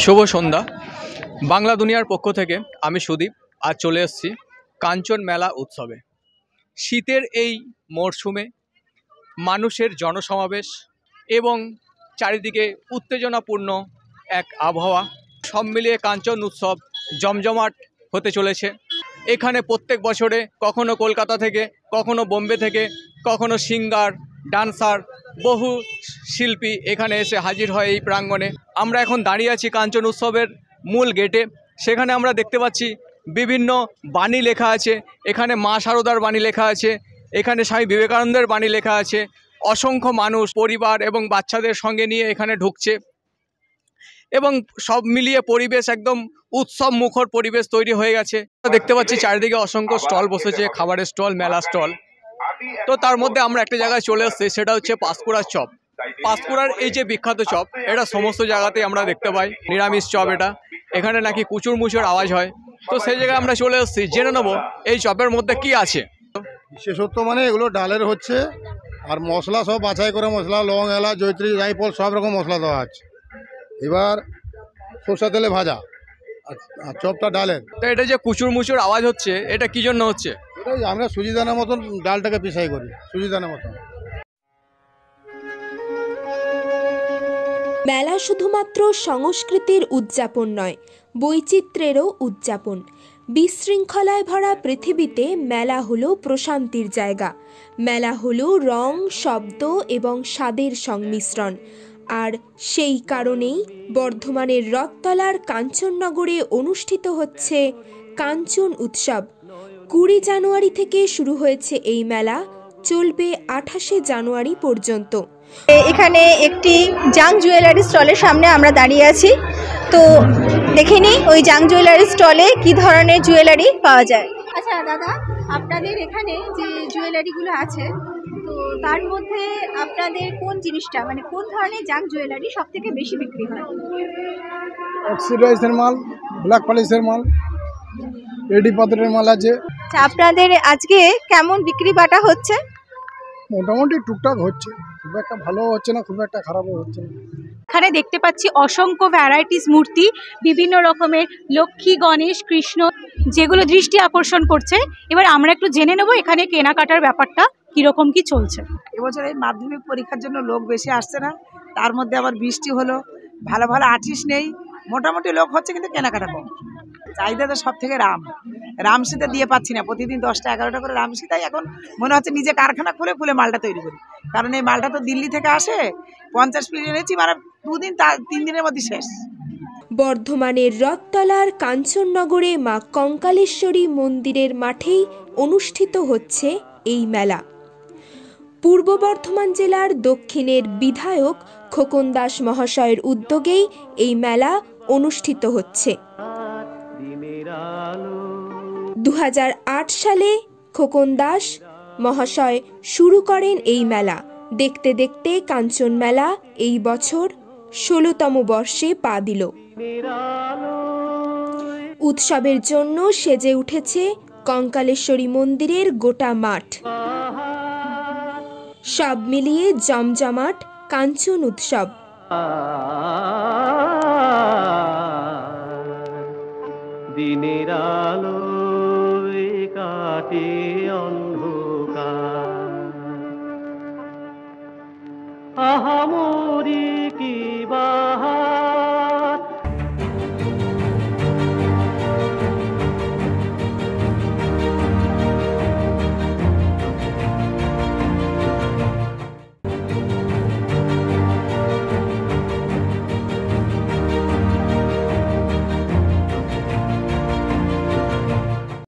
শুভ সন্ধ্যা। বাংলা দুনিয়ার পক্ষ থেকে আমি সুদীপ আজ চলে এসেছি কাঞ্চন মেলা উৎসবে। শীতের এই মরশুমে মানুষের জনসমাবেশ এবং চারিদিকে উত্তেজনাপূর্ণ এক আবহাওয়া, সব মিলিয়ে কাঞ্চন উৎসব জমজমাট হতে চলেছে। এখানে প্রত্যেক বছরে কখনো কলকাতা থেকে, কখনো বোম্বে থেকে, কখনো সিঙ্গার, ডান্সার, বহু শিল্পী এখানে এসে হাজির হয় এই প্রাঙ্গণে। আমরা এখন দাঁড়িয়ে আছি কাঞ্চন উৎসবের মূল গেটে। সেখানে আমরা দেখতে পাচ্ছি বিভিন্ন বাণী লেখা আছে। এখানে মা শারদার বাণী লেখা আছে, এখানে স্বামী বিবেকানন্দের বাণী লেখা আছে। অসংখ্য মানুষ পরিবার এবং বাচ্চাদের সঙ্গে নিয়ে এখানে ঢুকছে এবং সব মিলিয়ে পরিবেশ একদম উৎসব মুখর পরিবেশ তৈরি হয়ে গেছে। দেখতে পাচ্ছি চারিদিকে অসংখ্য স্টল বসেছে, খাবারের স্টল, মেলা স্টল। তো তার মধ্যে আমরা একটা জায়গায় চলে এসেছি, সেটা হচ্ছে পাঁশকুড়ার চপ। পাঁশকুড়ার এই যে বিখ্যাত চপ, এটা সমস্ত জায়গাতেই আমরা দেখতে পাই, নিরামিষ চপ এটা। এখানে নাকি কুচুর মুচুর আওয়াজ হয়। তো সেই জায়গায় আমরা চলে এসেছি, জেনে নেবো এই চপের মধ্যে কি আছে। বিশেষত্ব মানে এগুলো ডালের হচ্ছে, আর মশলা সব বাছাই করে মশলা, লং, এলাচ, জয়িত্রী, জায়ফল সব রকম মশলা দেওয়া আছে। এবার সরষা তেলে ভাজা, আর চপটা ডালের। তো এটা যে কুচুর মুচুর আওয়াজ হচ্ছে, এটা কি জন্য হচ্ছে? এটাই আমরা সুজি দানার মতন ডালটাকে পিসাই করি, সুজি দানার মতন। মেলা শুধুমাত্র সংস্কৃতির উদযাপন নয়, বৈচিত্র্যেরও উদযাপন। বিশৃঙ্খলায় ভরা পৃথিবীতে মেলা হলো প্রশান্তির জায়গা। মেলা হলো রং, শব্দ এবং স্বাদের সংমিশ্রণ। আর সেই কারণেই বর্ধমানের রথতলার কাঞ্চননগরে অনুষ্ঠিত হচ্ছে কাঞ্চন উৎসব। 20 জানুয়ারি থেকে শুরু হয়েছে এই মেলা, চলবে 28 জানুয়ারি পর্যন্ত। এখানে একটি জাং জুয়েলারি স্টলের সামনে আমরা দাঁড়িয়ে আছি। তো দেখে নিই ওই জাং জুয়েলারি স্টলে কি ধরনের জুয়েলারি পাওয়া যায়। আচ্ছা দাদা, আপনাদের এখানে যে জুয়েলারিগুলো আছে, তো তার মধ্যে আপনাদের কোন জিনিসটা, মানে কোন ধরনের জাং জুয়েলারি সব থেকে বেশি বিক্রি হয়? অক্সিডাইজের মাল, ব্ল্যাক পলিশের মাল, রেডি পাথরের মাল আছে। আচ্ছা, আপনাদের আজকে কেমন বিক্রি বাটা হচ্ছে? মোটামুটি টুকটাক হচ্ছে, খুব একটা ভালো হচ্ছে না, খুব একটা খারাপও হচ্ছে না। এখানে দেখতে পাচ্ছি অসংখ্য ভ্যারাইটিস মূর্তি, বিভিন্ন রকমের লক্ষ্মী, গণেশ, কৃষ্ণ, যেগুলো দৃষ্টি আকর্ষণ করছে। এবার আমরা একটু জেনে নেব এখানে কেনাকাটার ব্যাপারটা কিরকম কি চলছে। এবছর এই মাধ্যমিক পরীক্ষার জন্য লোক বেশি আসছে না, তার মধ্যে আবার বৃষ্টি হলো, ভালো ভালো আর্টিস্ট নেই, মোটামুটি লোক হচ্ছে কিন্তু কেনাকাটা কম। চাহিদা তো সব থেকে রাম সীতা দিয়ে পাচ্ছি না, প্রতিদিন 10টা 11টা করে রাম সীতাই এখন মনে হচ্ছে নিজে কারখানা খুলে মালটা তৈরি করি। কারণ এই মালটা তো দিল্লি থেকে আসে, 50 পিস এনেছি, মানে 3 দিনের মধ্যে শেষ। বর্ধমানের রথতলার কাঞ্চননগরে মা কঙ্কালেশ্বরী মন্দিরের মাঠেই অনুষ্ঠিত হচ্ছে এই মেলা। পূর্ব বর্ধমান জেলার দক্ষিণের বিধায়ক খোকন দাস মহাশয়ের উদ্যোগেই এই মেলা অনুষ্ঠিত হচ্ছে। 2008 সালে খোকন দাস মহাশয় শুরু করেন এই মেলা। দেখতে দেখতে কাঞ্চন মেলা এই বছর 16তম বর্ষে পা দিল। উৎসবের জন্য সেজে উঠেছে কঙ্কালেশ্বরী মন্দিরের গোটা মাঠ। সব মিলিয়ে জমজমাট কাঞ্চন উৎসব। দিনের আলোয় কাটে অন্ধ